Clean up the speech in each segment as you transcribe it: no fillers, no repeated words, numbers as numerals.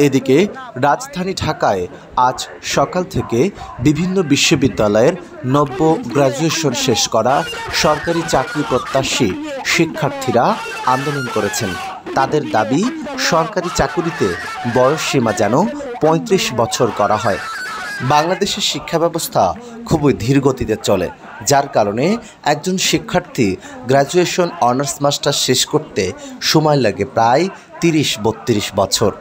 এদিকে রাজধানী ঢাকায় আজ সকাল থেকে বিভিন্ন বিশ্ববিদ্যালয়ের নব্য গ্র্যাজুয়েশন শেষ করা সরকারি চাকরি প্রত্যাশী শিক্ষার্থীরা আন্দোলন করেছেন। তাদের দাবি, সরকারি চাকুরিতে বয়সসীমা যেন ৩৫ বছর করা হয়। বাংলাদেশের শিক্ষা ব্যবস্থা খুবই ধীর গতিতে চলে, যার কারণে একজন শিক্ষার্থী গ্র্যাজুয়েশন অনার্স মাস্টার শেষ করতে সময় লাগে প্রায় ৩০-৩২ বছর।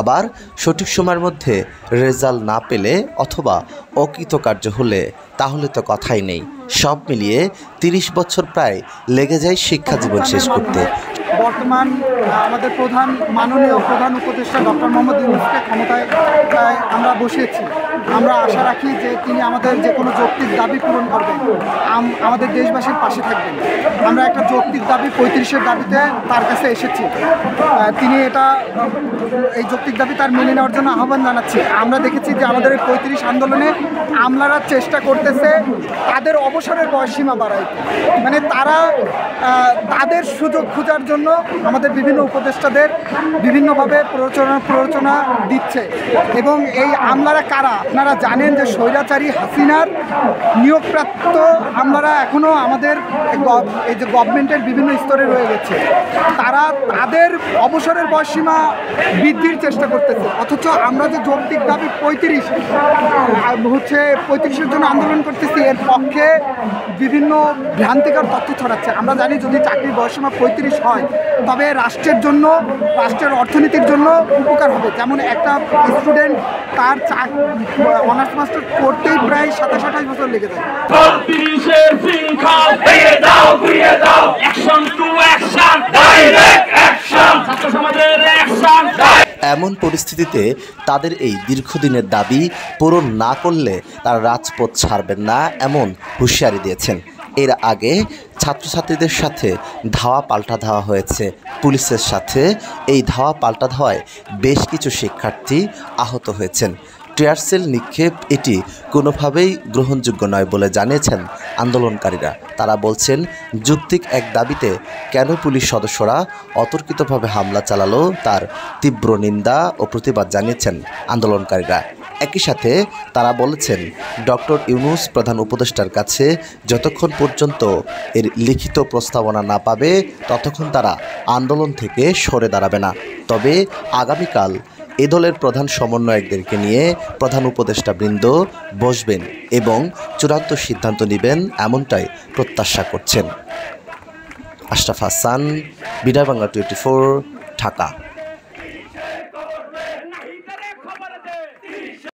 আবার সঠিক সময়ের মধ্যে রেজাল্ট না পেলে অথবা অকৃতকার্য হলে তাহলে তো কথাই নেই। সব মিলিয়ে ৩০ বছর প্রায় লেগে যায় শিক্ষা জীবন শেষ করতে। বর্তমান আমাদের মাননীয় প্রধান উপদেষ্টা ডক্টর মোহাম্মদ ইউনূসকে ক্ষমতায় আমরা বসিয়েছি। আমরা আশা রাখি যে তিনি আমাদের যে কোনো যৌক্তিক দাবি পূরণ করবেন, আমাদের দেশবাসীর পাশে থাকবেন। আমরা একটা যৌক্তিক দাবি ৩৫-এর দাবিতে তার কাছে এসেছি। তিনি এই যৌক্তিক দাবি তার মেনে নেওয়ার জন্য আহ্বান জানাচ্ছি। আমরা দেখেছি যে আমাদের এই ৩৫ আন্দোলনে আমলারা চেষ্টা করতেছে তাদের অবসরের বয়সসীমা বাড়াইতে, মানে তারা তাদের সুযোগ খোঁজার জন্য আমাদের বিভিন্ন উপদেষ্টাদের বিভিন্নভাবে প্ররোচনা দিচ্ছে। এবং এই আমলারা কারা আপনারা জানেন যে স্বৈরাচারী হাসিনার নিয়োগপ্রাপ্ত আমলারা এখনও আমাদের এই যে গভর্নমেন্টের বিভিন্ন স্তরে রয়ে গেছে। তারা তাদের অবসরের বয়সসীমা বৃদ্ধির চেষ্টা করতেছে, অথচ আমরা যে যৌক্তিক দাবি ৩৫-এর জন্য আন্দোলন করতেছি, এর পক্ষে বিভিন্ন ভ্রান্তিকর তথ্য ছড়াচ্ছে। আমরা জানি যদি চাকরির বয়সসীমা ৩৫ হয় তবে রাষ্ট্রের জন্য, রাষ্ট্রের অর্থনীতির জন্য উপকার হবে। যেমন একটা স্টুডেন্ট তার অনার্স মাস্টার করতেই প্রায় ২৭-২৮ বছর লেগে যায়। এমন পরিস্থিতিতে তাদের এই দীর্ঘদিনের দাবি পূরণ না করলে তারা রাজপথ ছাড়বেন না, এমন হুঁশিয়ারি দিয়েছেন। এর আগে ছাত্রছাত্রীদের সাথে ধাওয়া পাল্টা ধাওয়া হয়েছে পুলিশের সাথে। এই ধাওয়া পাল্টা ধাওয়ায় বেশ কিছু শিক্ষার্থী আহত হয়েছেন। টিয়ারশেল নিক্ষেপ এটি কোনোভাবেই গ্রহণযোগ্য নয় বলে জানিয়েছেন আন্দোলনকারীরা। তারা বলছেন, যৌক্তিক এক দাবিতে কেন পুলিশ সদস্যরা অতর্কিতভাবে হামলা চালালো তার তীব্র নিন্দা ও প্রতিবাদ জানিয়েছেন আন্দোলনকারীরা। একই সাথে তারা বলেছেন, ডক্টর ইউনূস প্রধান উপদেষ্টার কাছে যতক্ষণ পর্যন্ত এর লিখিত প্রস্তাবনা না পাবে ততক্ষণ তারা আন্দোলন থেকে সরে দাঁড়াবে না। তবে আগামীকাল এ দলের প্রধান সমন্বয়কদেরকে নিয়ে প্রধান উপদেষ্টা বৃন্দ বসবেন এবং চূড়ান্ত সিদ্ধান্ত নেবেন, এমনটাই প্রত্যাশা করছেন। আশরাফ হাসান, বিডার বাংলা 24, ঢাকা।